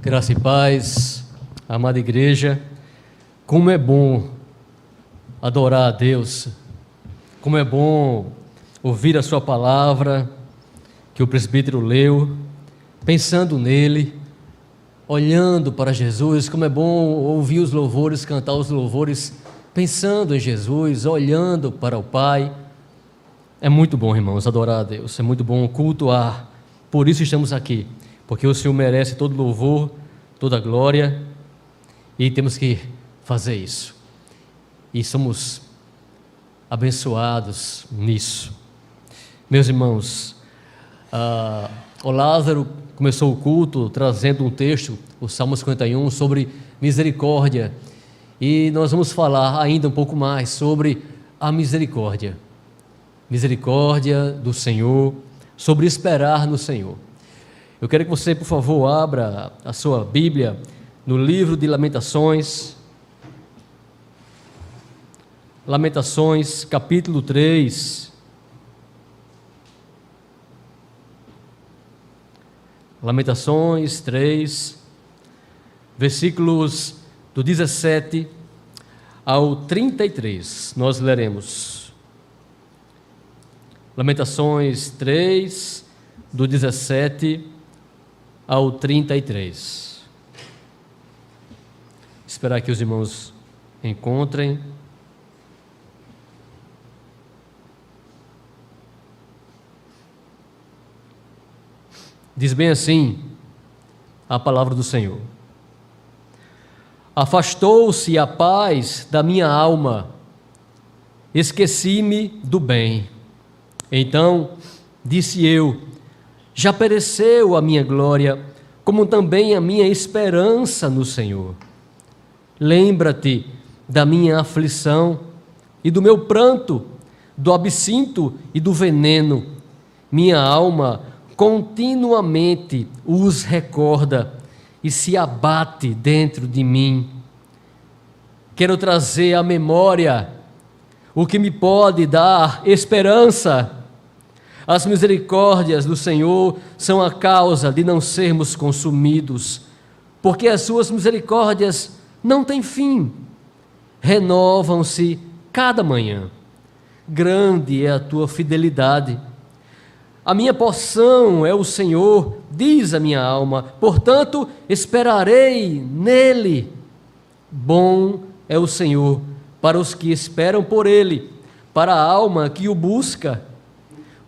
Graça e paz, amada igreja, como é bom adorar a Deus, como é bom ouvir a sua palavra, que o presbítero leu, pensando nele, olhando para Jesus, como é bom ouvir os louvores, cantar os louvores, pensando em Jesus, olhando para o Pai. É muito bom, irmãos, adorar a Deus, é muito bom cultuar, por isso estamos aqui, porque o Senhor merece todo louvor, toda glória, e temos que fazer isso, e somos abençoados nisso. Meus irmãos, o Lázaro começou o culto trazendo um texto, o Salmo 51, sobre misericórdia, e nós vamos falar ainda um pouco mais sobre a misericórdia do Senhor, sobre esperar no Senhor. Eu quero que você, por favor, abra a sua Bíblia no livro de Lamentações, capítulo 3. Lamentações 3, versículos do 17 ao 33, nós leremos. Lamentações 3, do 17 ao 33. Esperar que os irmãos encontrem. Diz bem assim a palavra do Senhor: afastou-se a paz da minha alma, esqueci-me do bem. Então disse eu: já pereceu a minha glória, como também a minha esperança no Senhor. Lembra-te da minha aflição e do meu pranto, do absinto e do veneno. Minha alma continuamente os recorda e se abate dentro de mim. Quero trazer à memória o que me pode dar esperança. As misericórdias do Senhor são a causa de não sermos consumidos, porque as suas misericórdias não têm fim, renovam-se cada manhã. Grande é a tua fidelidade. A minha porção é o Senhor, diz a minha alma, portanto esperarei nele. Bom é o Senhor para os que esperam por ele, para a alma que o busca.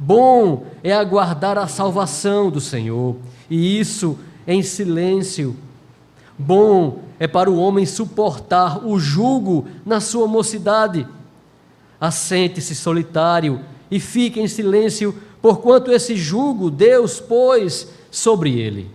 Bom é aguardar a salvação do Senhor, e isso em silêncio. Bom é para o homem suportar o jugo na sua mocidade. Assente-se solitário e fique em silêncio, porquanto esse jugo Deus pôs sobre ele.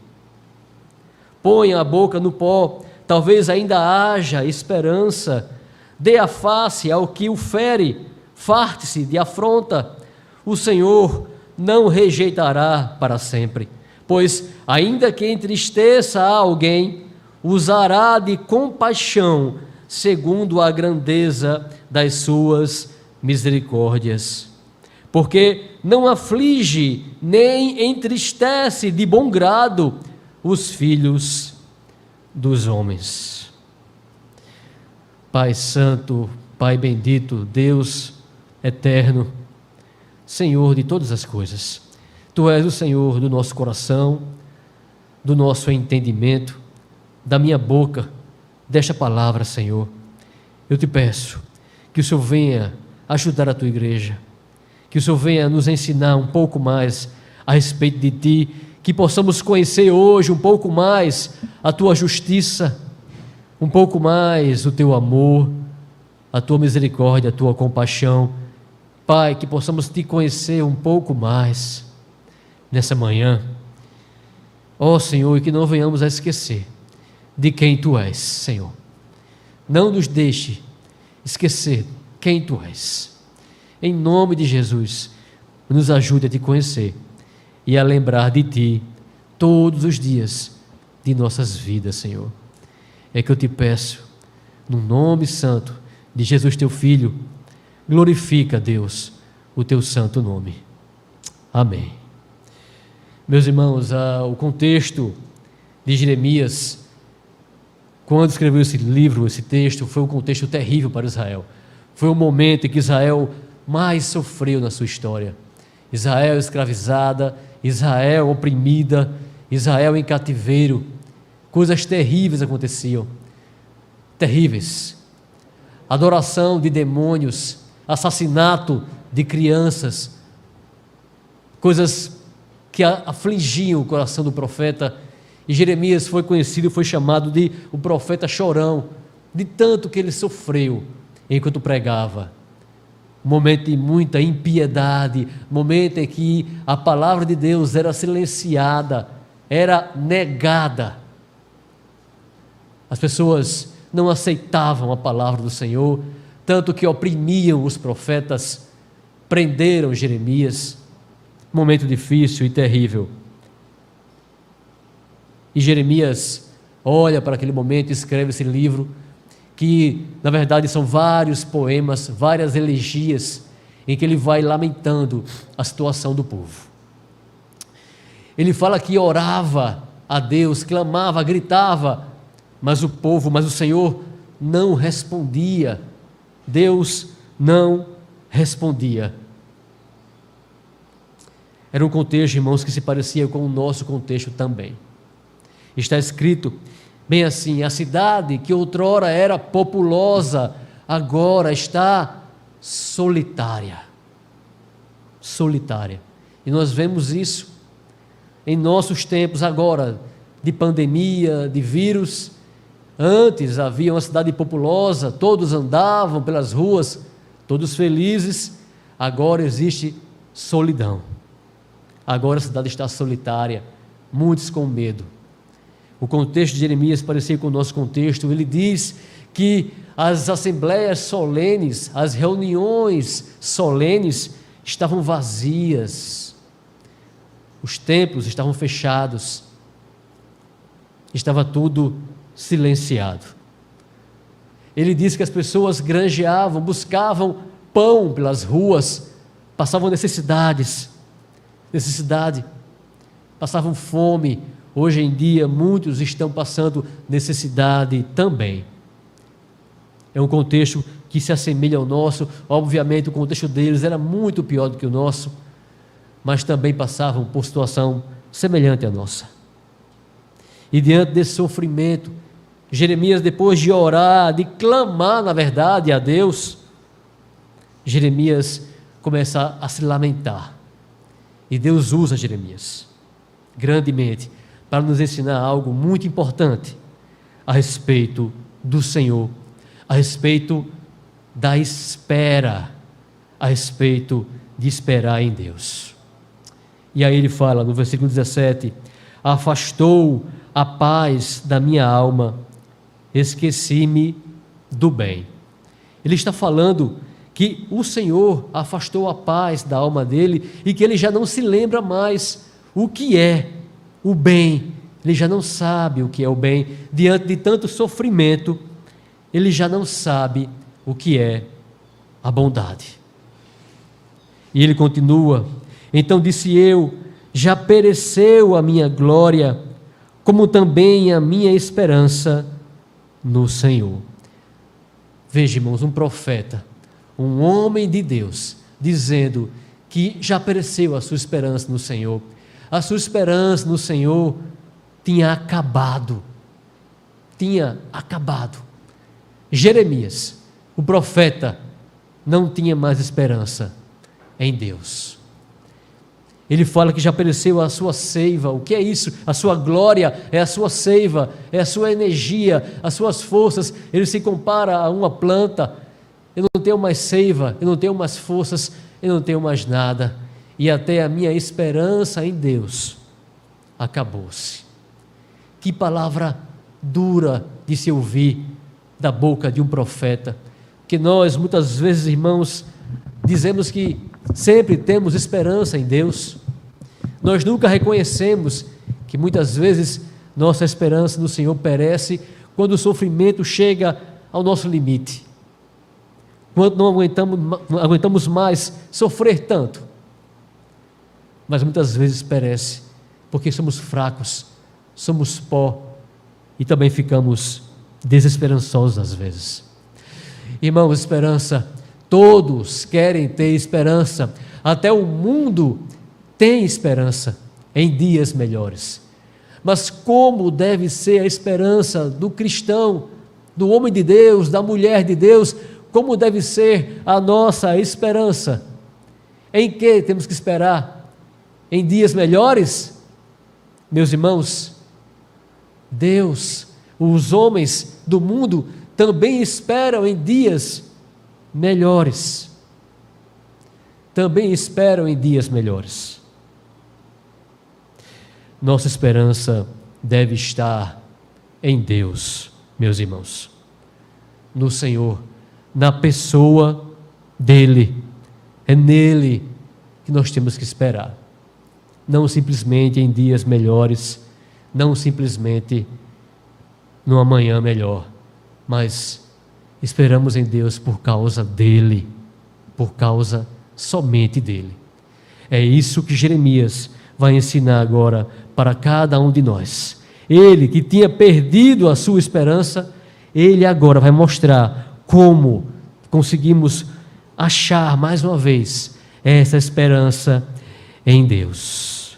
Põe a boca no pó, talvez ainda haja esperança. Dê a face ao que o fere, farte-se de afronta. O Senhor não rejeitará para sempre, pois, ainda que entristeça a alguém, usará de compaixão, segundo a grandeza das suas misericórdias. Porque não aflige, nem entristece de bom grado os filhos dos homens. Pai Santo, Pai bendito, Deus eterno, Senhor de todas as coisas, Tu és o Senhor do nosso coração, do nosso entendimento, da minha boca, desta palavra, Senhor. Eu te peço que o Senhor venha ajudar a Tua igreja, que o Senhor venha nos ensinar um pouco mais a respeito de Ti, que possamos conhecer hoje um pouco mais a Tua justiça, um pouco mais o Teu amor, a Tua misericórdia, a Tua compaixão. Pai, que possamos Te conhecer um pouco mais nessa manhã. Ó Senhor, e que não venhamos a esquecer de quem Tu és, Senhor. Não nos deixe esquecer quem Tu és. Em nome de Jesus, nos ajude a Te conhecer e a lembrar de Ti todos os dias de nossas vidas, Senhor. É que eu Te peço, no nome santo de Jesus, Teu Filho. Glorifica, Deus, o Teu santo nome. Amém. Meus irmãos, o contexto de Jeremias, quando escreveu esse livro, esse texto, foi um contexto terrível para Israel. Foi o momento em que Israel mais sofreu na sua história. Israel escravizada, Israel oprimida, Israel em cativeiro. Coisas terríveis aconteciam. Terríveis. Adoração de demônios, assassinato de crianças, coisas que afligiam o coração do profeta. E Jeremias foi conhecido, foi chamado de o profeta chorão, de tanto que ele sofreu enquanto pregava. Momento de muita impiedade, momento em que a palavra de Deus era silenciada, era negada. As pessoas não aceitavam a palavra do Senhor, tanto que oprimiam os profetas, prenderam Jeremias. Momento difícil e terrível. E Jeremias olha para aquele momento e escreve esse livro, que na verdade são vários poemas, várias elegias, em que ele vai lamentando a situação do povo. Ele fala que orava a Deus, clamava, gritava, mas o Senhor não respondia. Deus não respondia. Era um contexto, irmãos, que se parecia com o nosso contexto também. Está escrito bem assim: a cidade que outrora era populosa, agora está solitária. Solitária. E nós vemos isso em nossos tempos agora, de pandemia, de vírus. Antes havia uma cidade populosa, todos andavam pelas ruas, todos felizes. Agora existe solidão. Agora a cidade está solitária, muitos com medo. O contexto de Jeremias parecia com o nosso contexto. Ele diz que as assembleias solenes, as reuniões solenes estavam vazias. Os templos estavam fechados. Estava tudo silenciado. Ele diz que as pessoas granjeavam, buscavam pão pelas ruas, passavam necessidade, passavam fome. Hoje em dia muitos estão passando necessidade também. É um contexto que se assemelha ao nosso. Obviamente o contexto deles era muito pior do que o nosso, mas também passavam por situação semelhante à nossa. E diante desse sofrimento, Jeremias, depois de orar, de clamar, na verdade, a Deus, Jeremias começa a se lamentar. E Deus usa Jeremias grandemente para nos ensinar algo muito importante a respeito do Senhor, a respeito da espera, a respeito de esperar em Deus. E aí ele fala no versículo 17: afastou a paz da minha alma, esqueci-me do bem. Ele está falando que o Senhor afastou a paz da alma dele e que ele já não se lembra mais o que é o bem. Ele já não sabe o que é o bem. Diante de tanto sofrimento, ele já não sabe o que é a bondade. E ele continua: então disse eu, já pereceu a minha glória, como também a minha esperança no Senhor. Veja, irmãos, um profeta, um homem de Deus, dizendo que já pereceu a sua esperança no Senhor. A sua esperança no Senhor tinha acabado. Tinha acabado. Jeremias, o profeta, não tinha mais esperança em Deus. Ele fala que já pereceu a sua seiva. O que é isso? A sua glória é a sua seiva, é a sua energia, as suas forças. Ele se compara a uma planta. Eu não tenho mais seiva, eu não tenho mais forças, eu não tenho mais nada. E até a minha esperança em Deus acabou-se. Que palavra dura de se ouvir da boca de um profeta. Que nós, muitas vezes, irmãos, dizemos que sempre temos esperança em Deus. Nós nunca reconhecemos que muitas vezes nossa esperança no Senhor perece quando o sofrimento chega ao nosso limite. Quando não aguentamos mais sofrer tanto. Mas muitas vezes perece porque somos fracos, somos pó e também ficamos desesperançosos às vezes. Irmãos, esperança, todos querem ter esperança, até o mundo tem esperança em dias melhores. Mas como deve ser a esperança do cristão, do homem de Deus, da mulher de Deus? Como deve ser a nossa esperança? Em que temos que esperar? Em dias melhores? Meus irmãos, Deus, os homens do mundo também esperam em dias melhores. Também esperam em dias melhores. Nossa esperança deve estar em Deus, meus irmãos, no Senhor, na pessoa dEle. É nele que nós temos que esperar, não simplesmente em dias melhores, não simplesmente no amanhã melhor, mas esperamos em Deus por causa dEle, por causa somente dEle. É isso que Jeremias vai ensinar agora para cada um de nós. Ele que tinha perdido a sua esperança, ele agora vai mostrar como conseguimos achar mais uma vez essa esperança em Deus.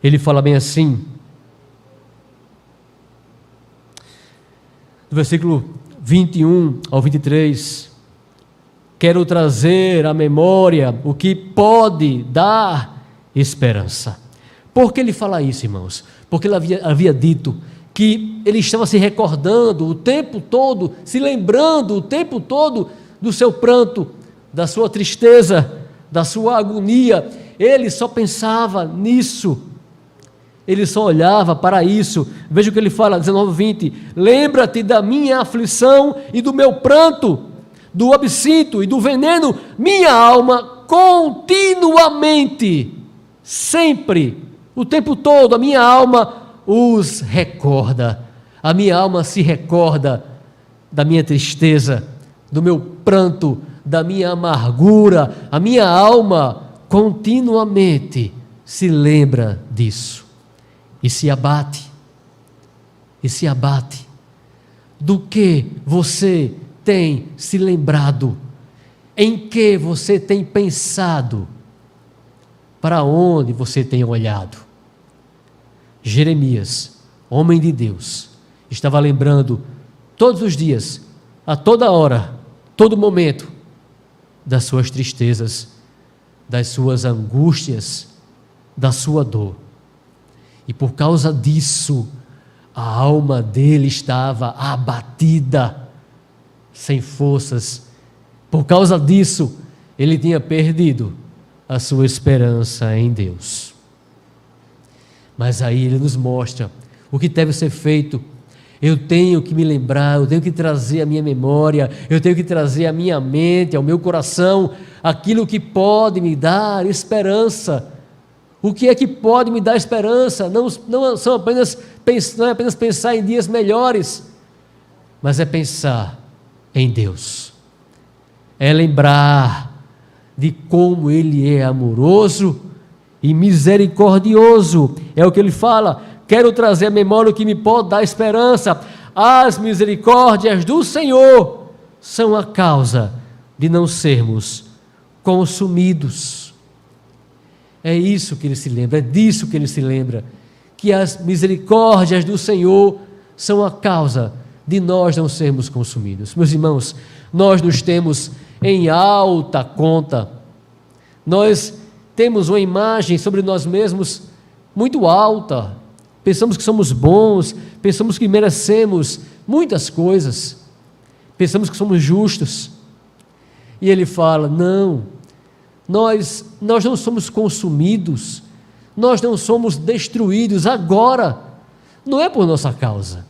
Ele fala bem assim, do versículo 21 ao 23, quero trazer à memória o que pode dar esperança. Por que ele fala isso, irmãos? Porque ele havia dito que ele estava se recordando o tempo todo, se lembrando o tempo todo do seu pranto, da sua tristeza, da sua agonia. Ele só pensava nisso, ele só olhava para isso. Veja o que ele fala, 19:20, lembra-te da minha aflição e do meu pranto, do absinto e do veneno, minha alma continuamente, sempre, o tempo todo, a minha alma os recorda, a minha alma se recorda da minha tristeza, do meu pranto, da minha amargura, a minha alma continuamente se lembra disso, e se abate, do que você tem se lembrado, em que você tem pensado, para onde você tem olhado. Jeremias, homem de Deus, estava lembrando todos os dias, a toda hora, todo momento, das suas tristezas, das suas angústias, da sua dor. E por causa disso, a alma dele estava abatida, sem forças. Por causa disso, ele tinha perdido a sua esperança em Deus. Mas aí ele nos mostra o que deve ser feito. Eu tenho que me lembrar, eu tenho que trazer à minha memória, eu tenho que trazer à minha mente, ao meu coração, aquilo que pode me dar esperança. O que é que pode me dar esperança? Não é apenas pensar em dias melhores, mas é pensar em Deus. É lembrar de como Ele é amoroso e misericordioso. É o que ele fala. Quero trazer à memória o que me pode dar esperança. As misericórdias do Senhor são a causa de não sermos consumidos. É isso que ele se lembra, é disso que ele se lembra, que as misericórdias do Senhor são a causa de nós não sermos consumidos. Meus irmãos, nós nos temos em alta conta. Nós temos uma imagem sobre nós mesmos muito alta. Pensamos que somos bons, pensamos que merecemos muitas coisas, pensamos que somos justos. E ele fala, não, nós não somos consumidos, nós não somos destruídos agora, não é por nossa causa,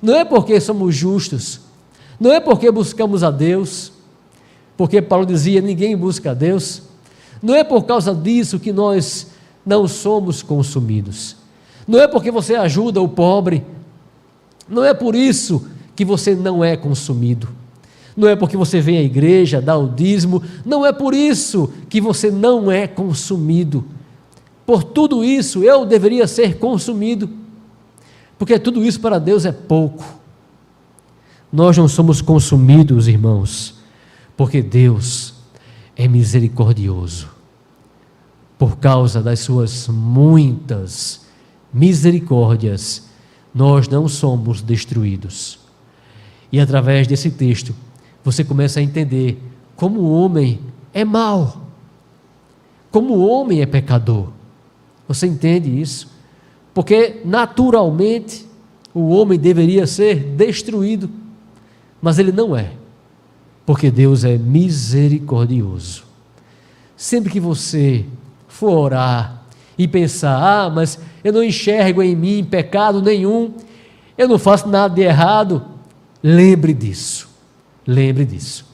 não é porque somos justos, não é porque buscamos a Deus, porque Paulo dizia, ninguém busca a Deus, não é por causa disso que nós não somos consumidos, não é porque você ajuda o pobre, não é por isso que você não é consumido, não é porque você vem à igreja, dá o dízimo, não é por isso que você não é consumido, por tudo isso eu deveria ser consumido, porque tudo isso para Deus é pouco. Nós não somos consumidos, irmãos, porque Deus é misericordioso. Por causa das suas muitas misericórdias, nós não somos destruídos. E através desse texto, você começa a entender como o homem é mau, como o homem é pecador. Você entende isso? Porque naturalmente o homem deveria ser destruído, mas ele não é, porque Deus é misericordioso. Sempre que você for orar e pensar, mas eu não enxergo em mim pecado nenhum, eu não faço nada de errado, lembre disso, lembre disso.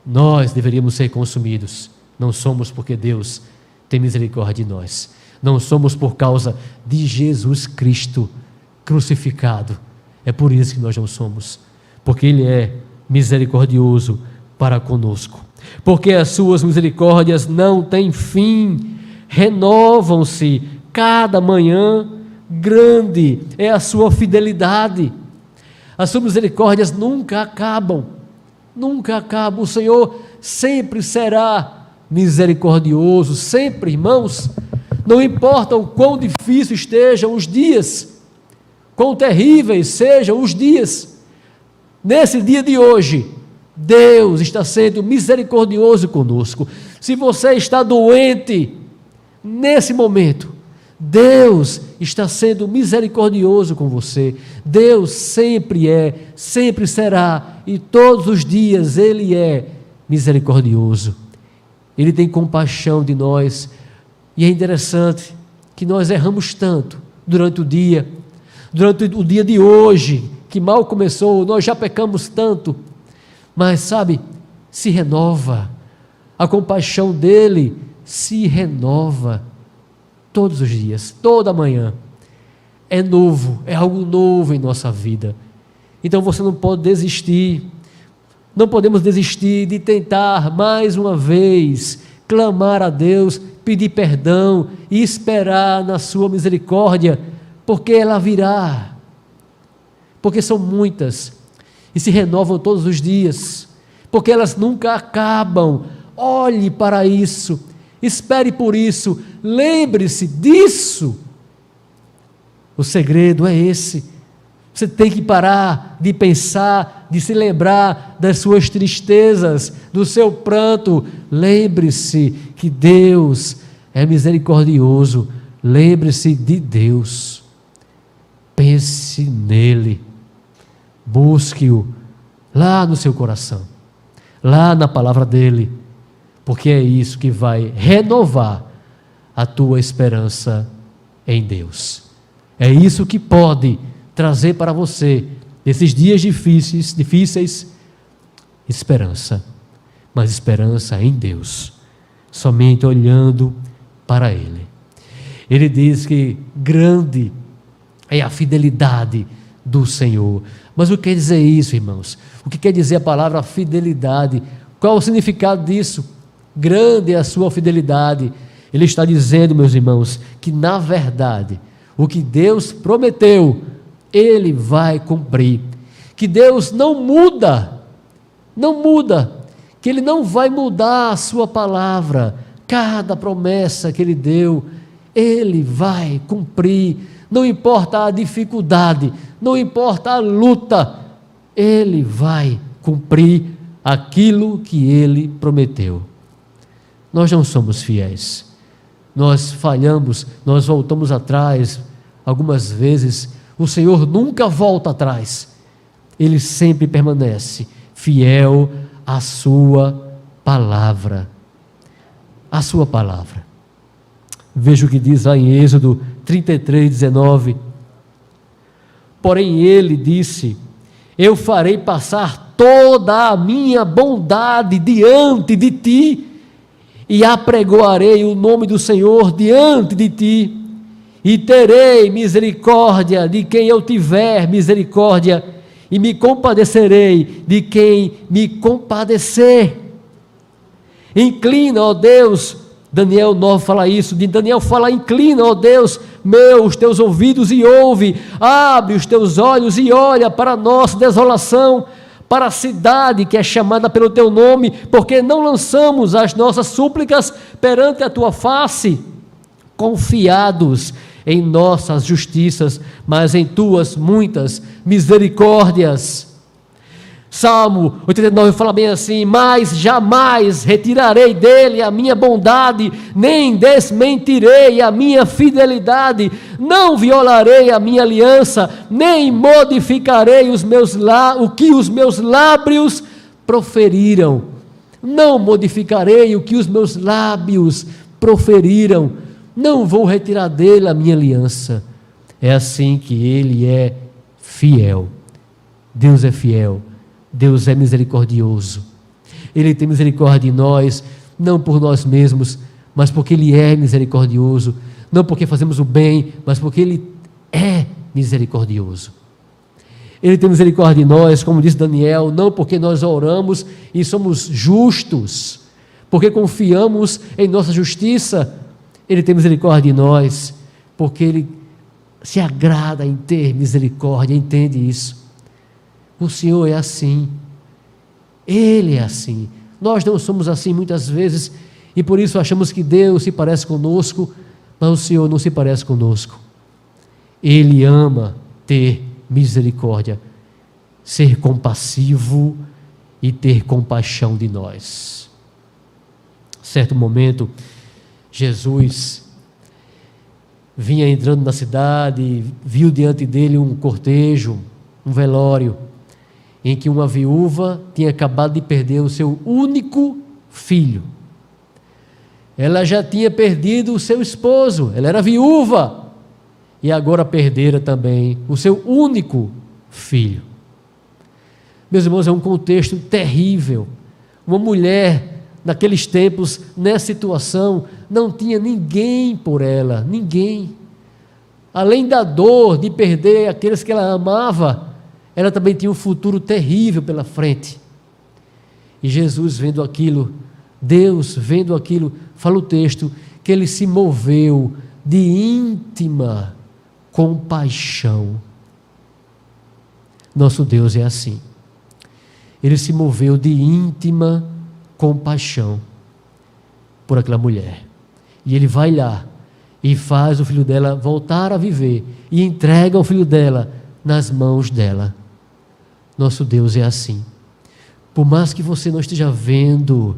Nós deveríamos ser consumidos, não somos porque Deus tem misericórdia de nós, não somos por causa de Jesus Cristo crucificado, é por isso que nós não somos, porque Ele é misericordioso para conosco, porque as suas misericórdias não têm fim, renovam-se cada manhã, grande é a sua fidelidade, as suas misericórdias nunca acabam, o Senhor sempre será misericordioso, sempre, irmãos, não importa o quão difícil estejam os dias, quão terríveis sejam os dias, nesse dia de hoje, Deus está sendo misericordioso conosco. Se você está doente, nesse momento, Deus está sendo misericordioso com você. Deus sempre é, sempre será, e todos os dias Ele é misericordioso. Ele tem compaixão de nós, e é interessante que nós erramos tanto durante o dia de hoje, que mal começou, nós já pecamos tanto, mas sabe, se renova, a compaixão dele se renova todos os dias, toda manhã, é novo, é algo novo em nossa vida. Então você não pode desistir, não podemos desistir de tentar mais uma vez, clamar a Deus, pedir perdão e esperar na sua misericórdia, porque ela virá, porque são muitas e se renovam todos os dias, porque elas nunca acabam. Olhe para isso, espere por isso, lembre-se disso. O segredo é esse. Você tem que parar de pensar, de se lembrar das suas tristezas, do seu pranto. Lembre-se que Deus é misericordioso. Lembre-se de Deus. Pense nele. Busque-o lá no seu coração, lá na palavra dele, porque é isso que vai renovar a tua esperança em Deus. É isso que pode trazer para você, nesses dias difíceis, esperança, mas esperança em Deus, somente olhando para Ele. Ele diz que grande é a fidelidade do Senhor. Mas o que quer dizer isso, irmãos? O que quer dizer a palavra fidelidade? Qual o significado disso? Grande é a sua fidelidade. Ele está dizendo, meus irmãos, que na verdade, o que Deus prometeu, Ele vai cumprir. Que Deus não muda, que Ele não vai mudar a sua palavra. Cada promessa que Ele deu, Ele vai cumprir. Não importa a dificuldade, não importa a luta, Ele vai cumprir aquilo que Ele prometeu. Nós não somos fiéis, nós falhamos, nós voltamos atrás algumas vezes. O Senhor nunca volta atrás, Ele sempre permanece fiel à sua palavra. A sua palavra. Veja o que diz lá em Êxodo 33:19. Porém ele disse: eu farei passar toda a minha bondade diante de ti, e apregoarei o nome do Senhor diante de ti, e terei misericórdia de quem eu tiver misericórdia, e me compadecerei de quem me compadecer. Inclina, ó Deus, Daniel 9 fala isso, Daniel fala: inclina, ó Deus meu, os teus ouvidos e ouve, abre os teus olhos e olha para a nossa desolação, para a cidade que é chamada pelo teu nome, porque não lançamos as nossas súplicas perante a tua face, confiados em nossas justiças, mas em tuas muitas misericórdias. Salmo 89 fala bem assim: mas jamais retirarei dele a minha bondade, nem desmentirei a minha fidelidade, não violarei a minha aliança, nem modificarei o que os meus lábios proferiram. Não modificarei o que os meus lábios proferiram, não vou retirar dele a minha aliança. É assim que ele é fiel. Deus é fiel. Deus é misericordioso. Ele tem misericórdia de nós, não por nós mesmos, mas porque Ele é misericordioso, não porque fazemos o bem, mas porque Ele é misericordioso. Ele tem misericórdia de nós, como disse Daniel, não porque nós oramos e somos justos, porque confiamos em nossa justiça. Ele tem misericórdia de nós, porque Ele se agrada em ter misericórdia, entende isso? O Senhor é assim, Ele é assim. Nós não somos assim muitas vezes e por isso achamos que Deus se parece conosco, mas o Senhor não se parece conosco. Ele ama ter misericórdia, ser compassivo e ter compaixão de nós. Certo momento, Jesus vinha entrando na cidade, viu diante dele um cortejo, um velório, em que uma viúva tinha acabado de perder o seu único filho. Ela já tinha perdido o seu esposo, ela era viúva, e agora perdera também o seu único filho. Meus irmãos, é um contexto terrível. Uma mulher, naqueles tempos, nessa situação, não tinha ninguém por ela, ninguém. Além da dor de perder aqueles que ela amava, ela também tinha um futuro terrível pela frente. E Jesus vendo aquilo, Deus vendo aquilo, fala o texto, que Ele se moveu de íntima compaixão. Nosso Deus é assim. Ele se moveu de íntima compaixão por aquela mulher. E Ele vai lá e faz o filho dela voltar a viver e entrega o filho dela nas mãos dela. Nosso Deus é assim. Por mais que você não esteja vendo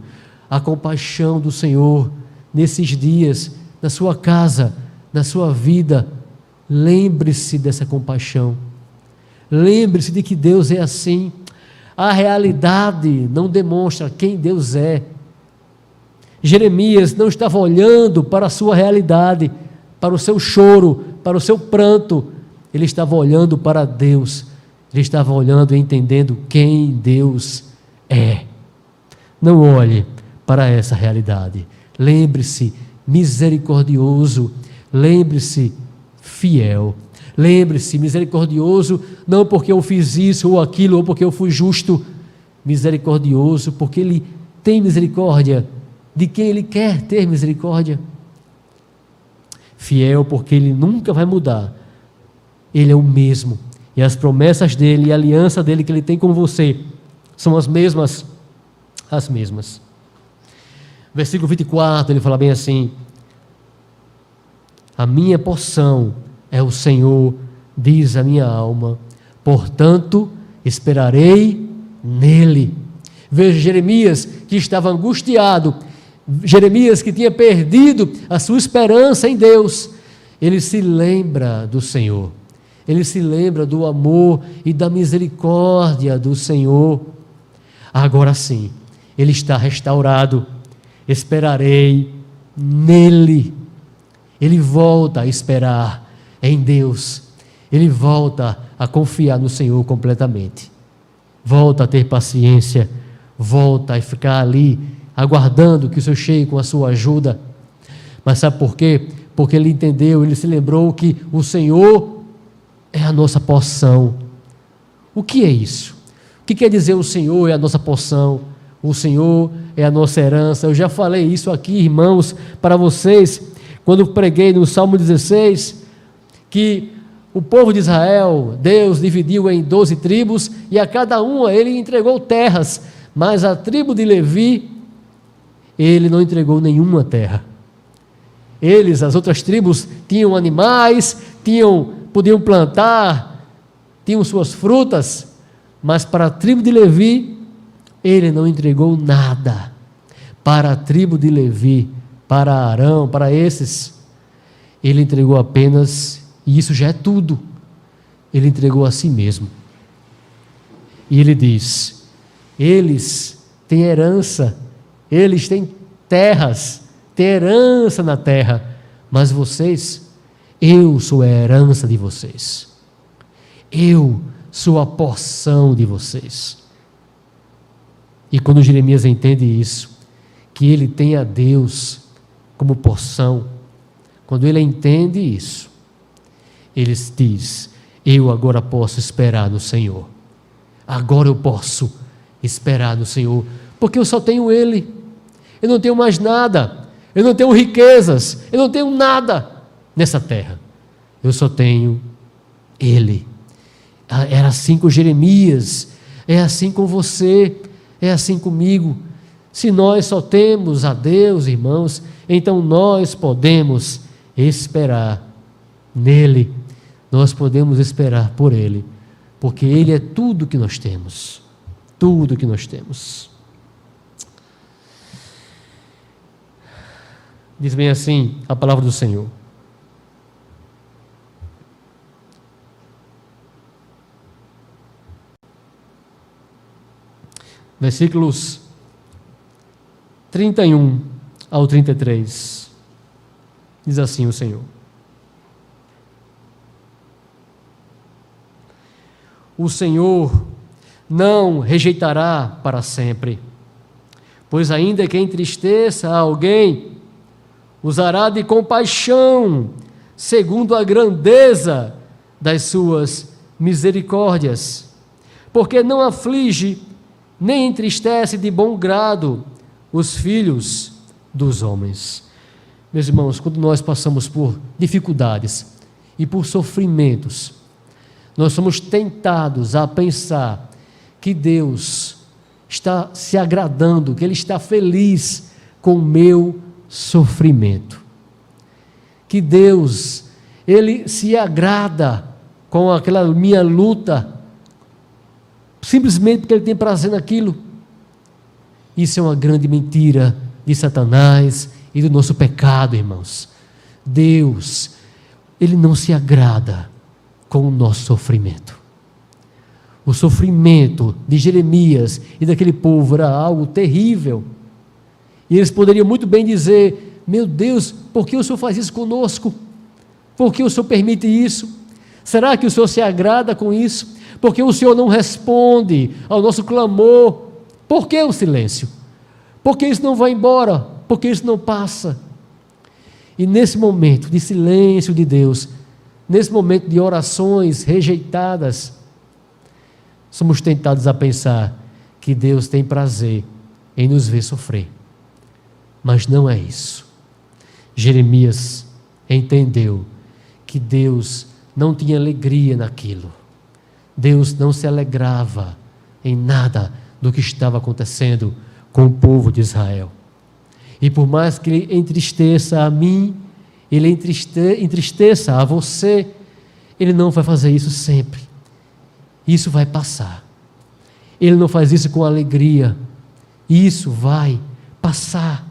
a compaixão do Senhor nesses dias, na sua casa, na sua vida, lembre-se dessa compaixão. Lembre-se de que Deus é assim. A realidade não demonstra quem Deus é. Jeremias não estava olhando para a sua realidade, para o seu choro, para o seu pranto. Ele estava olhando para Deus. Ele estava olhando e entendendo quem Deus é. Não olhe para essa realidade. Lembre-se, misericordioso. Lembre-se, fiel. Lembre-se, misericordioso, não porque eu fiz isso ou aquilo, ou porque eu fui justo. Misericordioso, porque Ele tem misericórdia de quem Ele quer ter misericórdia. Fiel, porque Ele nunca vai mudar. Ele é o mesmo. E as promessas dEle e a aliança dEle que Ele tem com você são as mesmas. As mesmas. Versículo 24, ele fala bem assim: a minha porção é o Senhor, diz a minha alma, portanto esperarei nele. Veja Jeremias, que estava angustiado, Jeremias que tinha perdido a sua esperança em Deus, ele se lembra do Senhor, ele se lembra do amor e da misericórdia do Senhor. Agora sim, ele está restaurado. Esperarei nele. Ele volta a esperar em Deus. Ele volta a confiar no Senhor completamente. Volta a ter paciência. Volta a ficar ali aguardando que o Senhor chegue com a sua ajuda. Mas sabe por quê? Porque ele entendeu, ele se lembrou que o Senhor é a nossa porção. O que é isso? O que quer dizer o Senhor é a nossa porção? O Senhor é a nossa herança. Eu já falei isso aqui, irmãos, para vocês, quando preguei no Salmo 16, que o povo de Israel, Deus dividiu em 12 tribos, e a cada uma ele entregou terras, mas a tribo de Levi, ele não entregou nenhuma terra. Eles, as outras tribos, tinham animais, podiam plantar, tinham suas frutas, mas para a tribo de Levi, ele não entregou nada. Para a tribo de Levi, para Arão, para esses, ele entregou apenas, e isso já é tudo, ele entregou a si mesmo. E ele diz: eles têm herança, eles têm terras, têm herança na terra, mas vocês, eu sou a herança de vocês, eu sou a porção de vocês. E quando Jeremias entende isso, que ele tem a Deus como porção, quando ele entende isso, ele diz: eu agora posso esperar no Senhor, agora eu posso esperar no Senhor, porque eu só tenho Ele, eu não tenho mais nada, eu não tenho riquezas, eu não tenho nada nessa terra, eu só tenho Ele. Era assim com Jeremias, é assim com você, é assim comigo. Se nós só temos a Deus, irmãos, então nós podemos esperar nele, nós podemos esperar por Ele, porque Ele é tudo que nós temos, tudo que nós temos. Diz bem assim a palavra do Senhor: versículos 31 ao 33, diz assim o Senhor: o Senhor não rejeitará para sempre, pois ainda que entristeça alguém, usará de compaixão, segundo a grandeza das suas misericórdias, porque não aflige, nem entristece de bom grado os filhos dos homens. Meus irmãos, quando nós passamos por dificuldades e por sofrimentos, nós somos tentados a pensar que Deus está se agradando, que Ele está feliz com o meu sofrimento, que Deus, Ele se agrada com aquela minha luta, simplesmente porque Ele tem prazer naquilo. Isso é uma grande mentira de Satanás e do nosso pecado, irmãos. Deus, Ele não se agrada com o nosso sofrimento. O sofrimento de Jeremias e daquele povo era algo terrível. E eles poderiam muito bem dizer: meu Deus, por que o Senhor faz isso conosco? Por que o Senhor permite isso? Será que o Senhor se agrada com isso? Por que o Senhor não responde ao nosso clamor? Por que o silêncio? Por que isso não vai embora? Por que isso não passa? E nesse momento de silêncio de Deus, nesse momento de orações rejeitadas, somos tentados a pensar que Deus tem prazer em nos ver sofrer. Mas não é isso. Jeremias entendeu que Deus não tinha alegria naquilo. Deus não se alegrava em nada do que estava acontecendo com o povo de Israel. E por mais que Ele entristeça a mim, Ele entristeça a você, Ele não vai fazer isso sempre. Isso vai passar. Ele não faz isso com alegria. Isso vai passar.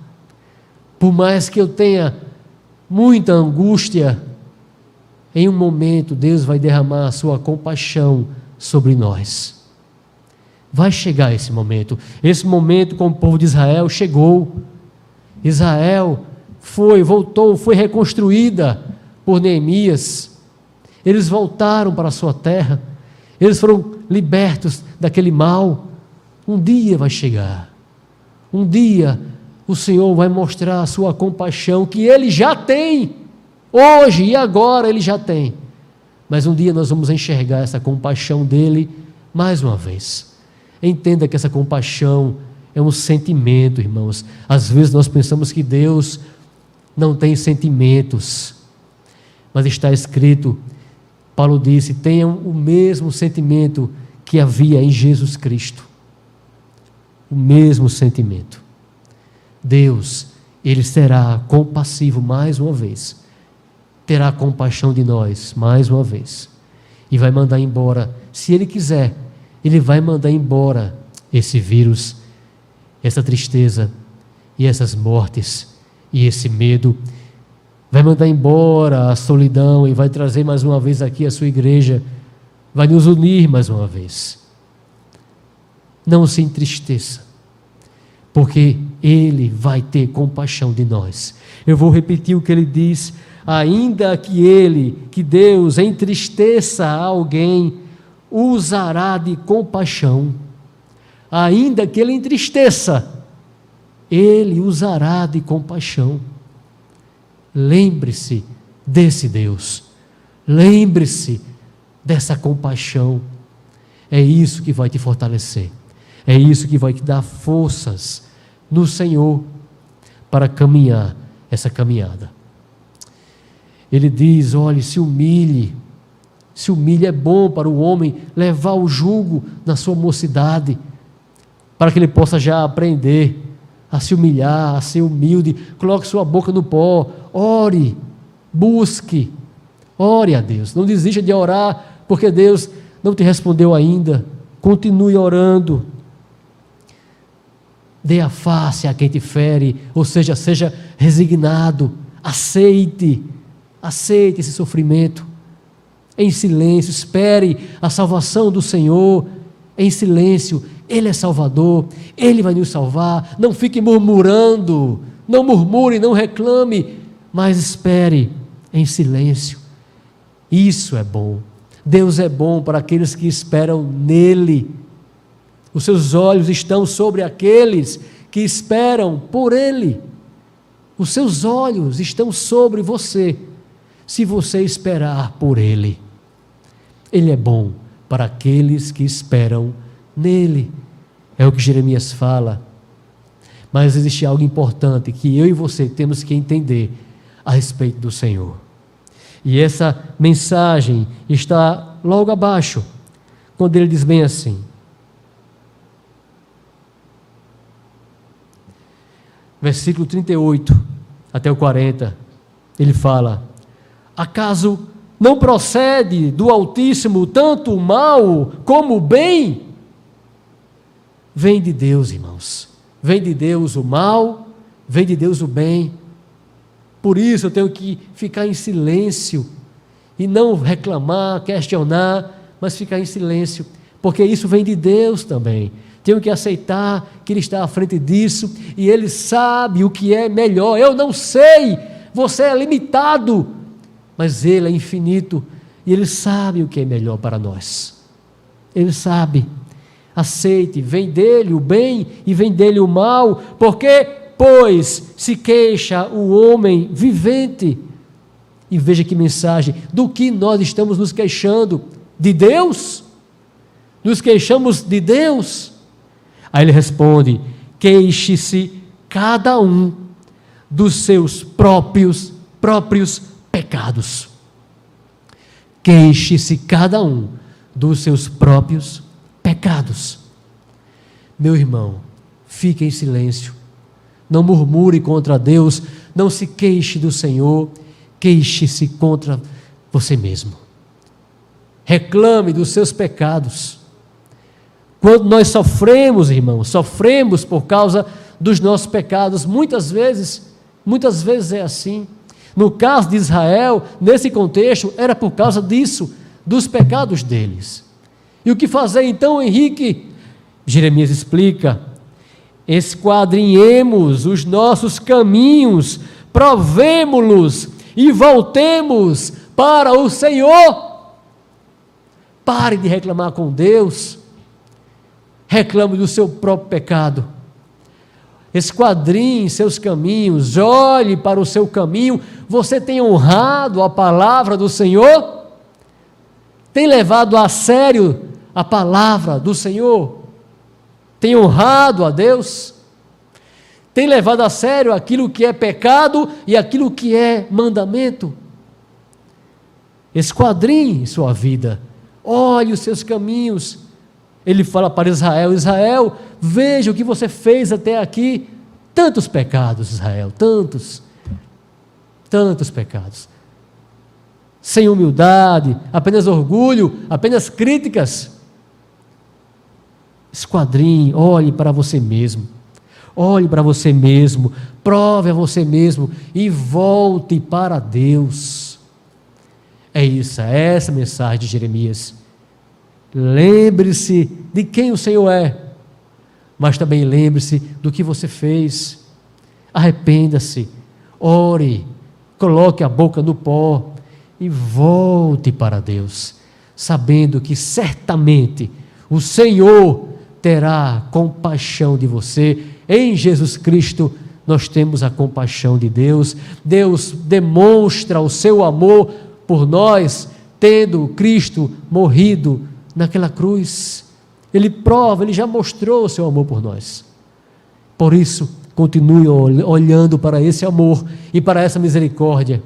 Por mais que eu tenha muita angústia, em um momento Deus vai derramar a sua compaixão sobre nós. Vai chegar esse momento. Esse momento com o povo de Israel chegou. Israel voltou, foi reconstruída por Neemias. Eles voltaram para a sua terra. Eles foram libertos daquele mal. Um dia vai chegar. Um dia o Senhor vai mostrar a sua compaixão, que Ele já tem. Hoje e agora Ele já tem. Mas um dia nós vamos enxergar essa compaixão dEle mais uma vez. Entenda que essa compaixão é um sentimento, irmãos. Às vezes nós pensamos que Deus não tem sentimentos, mas está escrito, Paulo disse, tenham o mesmo sentimento que havia em Jesus Cristo. O mesmo sentimento. Deus, Ele será compassivo mais uma vez, terá compaixão de nós mais uma vez, e vai mandar embora, se Ele quiser, Ele vai mandar embora esse vírus, essa tristeza e essas mortes e esse medo, vai mandar embora a solidão e vai trazer mais uma vez aqui a sua igreja, vai nos unir mais uma vez. Não se entristeça, porque Ele vai ter compaixão de nós. Eu vou repetir o que Ele diz, ainda que Deus entristeça alguém, usará de compaixão. Ainda que Ele entristeça, Ele usará de compaixão. Lembre-se desse Deus, lembre-se dessa compaixão. É isso que vai te fortalecer, é isso que vai te dar forças no Senhor para caminhar essa caminhada. Ele diz, olhe, se humilhe, é bom para o homem levar o jugo na sua mocidade, para que ele possa já aprender a se humilhar, a ser humilde. Coloque sua boca no pó, ore, busque, ore a Deus. Não desista de orar, porque Deus não te respondeu ainda. Continue orando. Dê a face a quem te fere, ou seja, seja resignado, aceite esse sofrimento, em silêncio, espere a salvação do Senhor, em silêncio. Ele é Salvador, Ele vai nos salvar. Não fique murmurando, não murmure, não reclame, mas espere em silêncio. Isso é bom. Deus é bom para aqueles que esperam nele. Os seus olhos estão sobre aqueles que esperam por Ele. Os seus olhos estão sobre você, se você esperar por Ele. Ele é bom para aqueles que esperam nele. É o que Jeremias fala. Mas existe algo importante que eu e você temos que entender a respeito do Senhor. E essa mensagem está logo abaixo, quando ele diz bem assim: versículo 38 até o 40, ele fala: acaso não procede do Altíssimo tanto o mal como o bem? Vem de Deus, irmãos. Vem de Deus o mal, vem de Deus o bem. Por isso eu tenho que ficar em silêncio e não reclamar, questionar, mas ficar em silêncio, porque isso vem de Deus também. Tenho que aceitar que Ele está à frente disso e Ele sabe o que é melhor. Eu não sei, você é limitado, mas Ele é infinito e Ele sabe o que é melhor para nós. Ele sabe. Aceite, vem dele o bem e vem dele o mal, porque, pois, se queixa o homem vivente. E veja que mensagem, do que nós estamos nos queixando? De Deus? Nos queixamos de Deus? Aí ele responde: queixe-se cada um dos seus próprios pecados. Queixe-se cada um dos seus próprios pecados. Meu irmão, fique em silêncio, não murmure contra Deus, não se queixe do Senhor, queixe-se contra você mesmo. Reclame dos seus pecados. Quando nós sofremos, irmãos, sofremos por causa dos nossos pecados, muitas vezes é assim. No caso de Israel, nesse contexto, era por causa disso, dos pecados deles. E o que fazer então, Henrique? Jeremias explica: esquadrinhemos os nossos caminhos, provemo-los e voltemos para o Senhor. Pare de reclamar com Deus, reclame do seu próprio pecado. Esquadrinhe seus caminhos, olhe para o seu caminho. Você tem honrado a palavra do Senhor? Tem levado a sério a palavra do Senhor? Tem honrado a Deus? Tem levado a sério aquilo que é pecado e aquilo que é mandamento? Esquadrinhe sua vida, olhe os seus caminhos. Ele fala para Israel: Israel, veja o que você fez até aqui. Tantos pecados, Israel, tantos pecados. Sem humildade, apenas orgulho, apenas críticas. Esquadrinhe, olhe para você mesmo. Olhe para você mesmo, prove a você mesmo e volte para Deus. É isso, é essa a mensagem de Jeremias. Lembre-se de quem o Senhor é, mas também lembre-se do que você fez. Arrependa-se, ore, coloque a boca no pó e volte para Deus, sabendo que certamente o Senhor terá compaixão de você. Em Jesus Cristo nós temos a compaixão de Deus. Deus demonstra o seu amor por nós, tendo Cristo morrido naquela cruz. Ele prova, Ele já mostrou o seu amor por nós. Por isso, continue olhando para esse amor e para essa misericórdia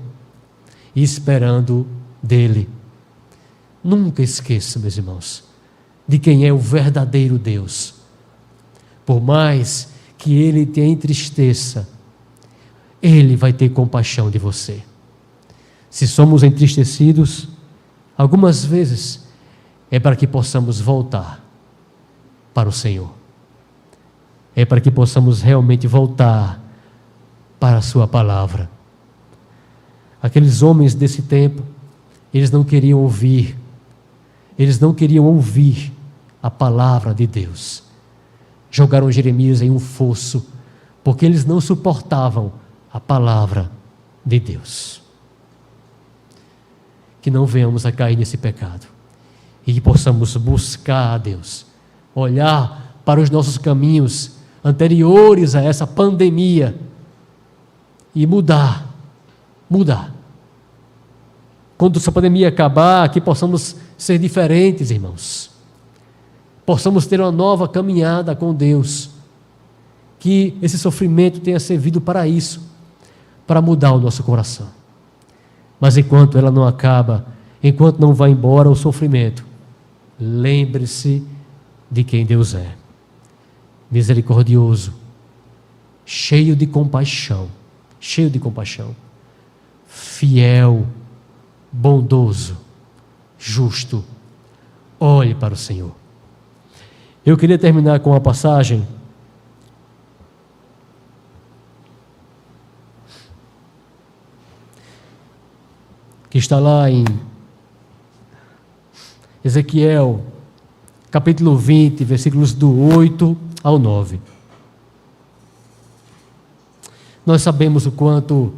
e esperando dEle. Nunca esqueça, meus irmãos, de quem é o verdadeiro Deus. Por mais que Ele te entristeça, Ele vai ter compaixão de você. Se somos entristecidos, algumas vezes é para que possamos voltar para o Senhor. É para que possamos realmente voltar para a sua palavra. Aqueles homens desse tempo, eles não queriam ouvir a palavra de Deus. Jogaram Jeremias em um fosso, porque eles não suportavam a palavra de Deus. Que não venhamos a cair nesse pecado e que possamos buscar a Deus, olhar para os nossos caminhos anteriores a essa pandemia e mudar. Quando essa pandemia acabar, que possamos ser diferentes, irmãos. Possamos ter uma nova caminhada com Deus. Que esse sofrimento tenha servido para isso, para mudar o nosso coração. Mas enquanto ela não acaba, enquanto não vai embora o sofrimento, lembre-se de quem Deus é. Misericordioso, cheio de compaixão, fiel, bondoso, justo. Olhe para o Senhor. Eu queria terminar com uma passagem que está lá em Ezequiel, capítulo 20, versículos do 8 ao 9. Nós sabemos o quanto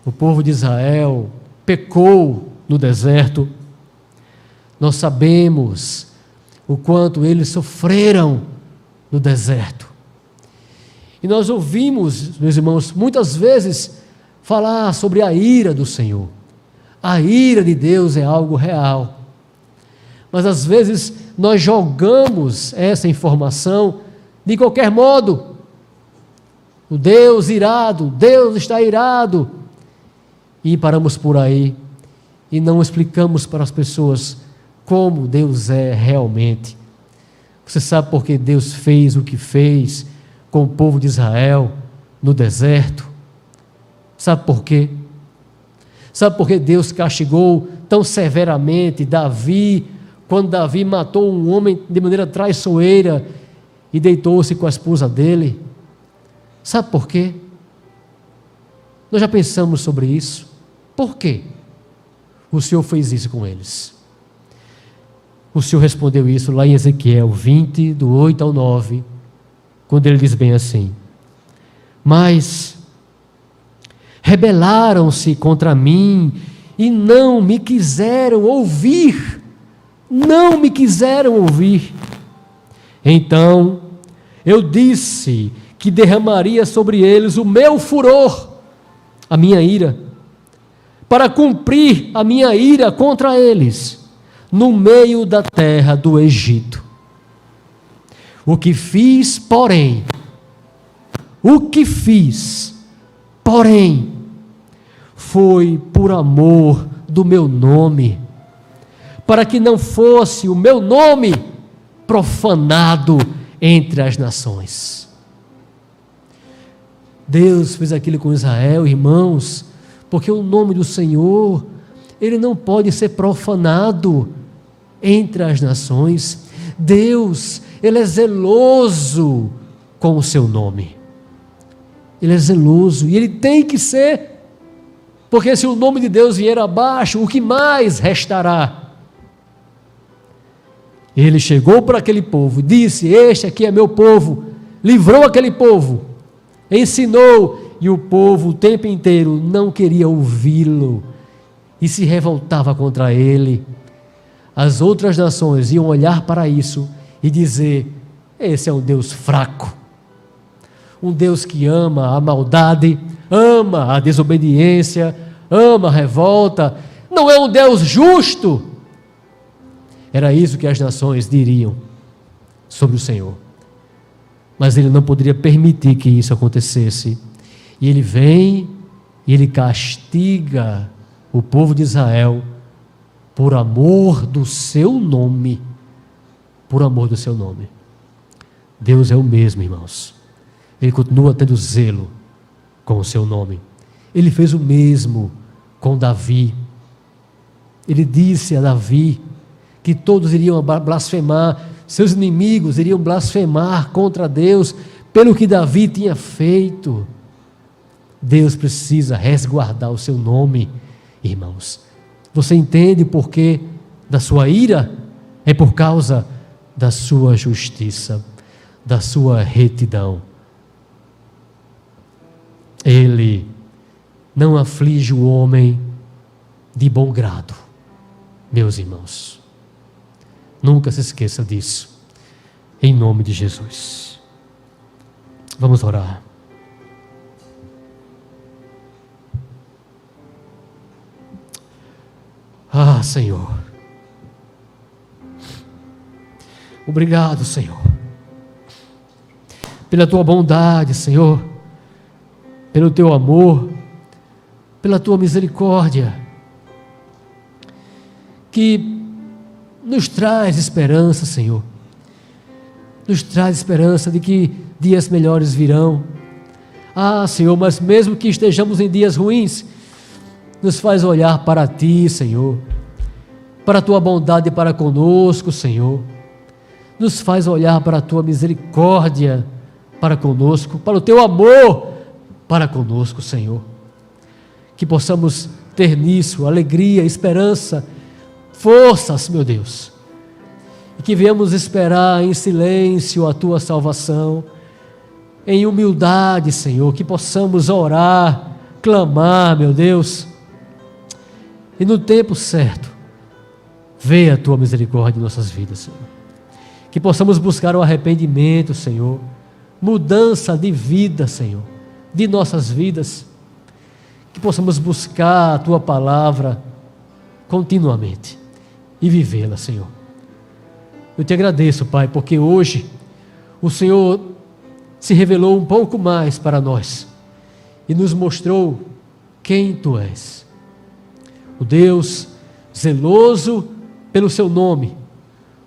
o povo de Israel pecou no deserto. Nós sabemos o quanto eles sofreram no deserto. E nós ouvimos, meus irmãos, muitas vezes falar sobre a ira do Senhor. A ira de Deus é algo real. Mas às vezes nós jogamos essa informação de qualquer modo. O Deus irado, Deus está irado. E paramos por aí e não explicamos para as pessoas como Deus é realmente. Você sabe por que Deus fez o que fez com o povo de Israel no deserto? Sabe por quê? Sabe por que Deus castigou tão severamente Davi, quando Davi matou um homem de maneira traiçoeira e deitou-se com a esposa dele? Sabe por quê? Nós já pensamos sobre isso. Por quê o Senhor fez isso com eles? O Senhor respondeu isso lá em Ezequiel 20, do 8 ao 9, quando ele diz bem assim: mas rebelaram-se contra mim e não me quiseram ouvir. Então eu disse que derramaria sobre eles o meu furor, a minha ira, para cumprir a minha ira contra eles, no meio da terra do Egito. O que fiz, porém, foi por amor do meu nome, para que não fosse o meu nome profanado entre as nações. Deus fez aquilo com Israel, irmãos, porque o nome do Senhor, ele não pode ser profanado entre as nações. Deus, ele é zeloso com o seu nome. Ele é zeloso e ele tem que ser, porque se o nome de Deus vier abaixo, o que mais restará? Ele chegou para aquele povo, disse: este aqui é meu povo, livrou aquele povo, ensinou, e o povo o tempo inteiro não queria ouvi-lo e se revoltava contra ele. As outras nações iam olhar para isso e dizer: esse é um Deus fraco, um Deus que ama a maldade, ama a desobediência, ama a revolta, não é um Deus justo. Era isso que as nações diriam sobre o Senhor. Mas ele não poderia permitir que isso acontecesse. E ele vem e ele castiga o povo de Israel por amor do seu nome. Por amor do seu nome. Deus é o mesmo, irmãos. Ele continua tendo zelo com o seu nome. Ele fez o mesmo com Davi. Ele disse a Davi que todos iriam blasfemar, seus inimigos iriam blasfemar contra Deus pelo que Davi tinha feito. Deus precisa resguardar o seu nome, irmãos. Você entende por que da sua ira? É por causa da sua justiça, da sua retidão. Ele não aflige o homem de bom grado, meus irmãos. Nunca se esqueça disso, em nome de Jesus. Vamos orar. Ah, Senhor. Obrigado, Senhor, pela tua bondade, Senhor, pelo teu amor, pela tua misericórdia, que nos traz esperança, Senhor. Nos traz esperança de que dias melhores virão. Ah, Senhor, mas mesmo que estejamos em dias ruins, nos faz olhar para Ti, Senhor, para a Tua bondade para conosco, Senhor. Nos faz olhar para a Tua misericórdia para conosco, para o Teu amor para conosco, Senhor. Que possamos ter nisso alegria, esperança, forças, meu Deus, e que venhamos esperar em silêncio a Tua salvação, em humildade, Senhor, que possamos orar, clamar, meu Deus, e no tempo certo, veja a Tua misericórdia em nossas vidas, Senhor. Que possamos buscar o arrependimento, Senhor, mudança de vida, Senhor, de nossas vidas, que possamos buscar a Tua palavra continuamente e vivê-la, Senhor. Eu Te agradeço, Pai, porque hoje o Senhor se revelou um pouco mais para nós e nos mostrou quem Tu és. O Deus zeloso pelo Seu nome,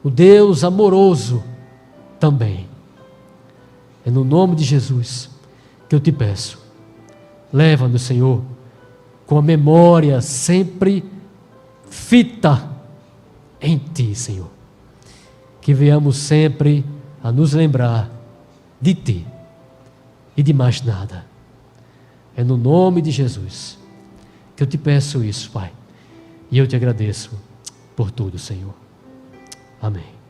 o Deus amoroso também. É no nome de Jesus que eu Te peço, leva-nos, Senhor, com a memória sempre fita em Ti, Senhor. Que venhamos sempre a nos lembrar de Ti e de mais nada. É no nome de Jesus que eu Te peço isso, Pai. E eu Te agradeço por tudo, Senhor. Amém.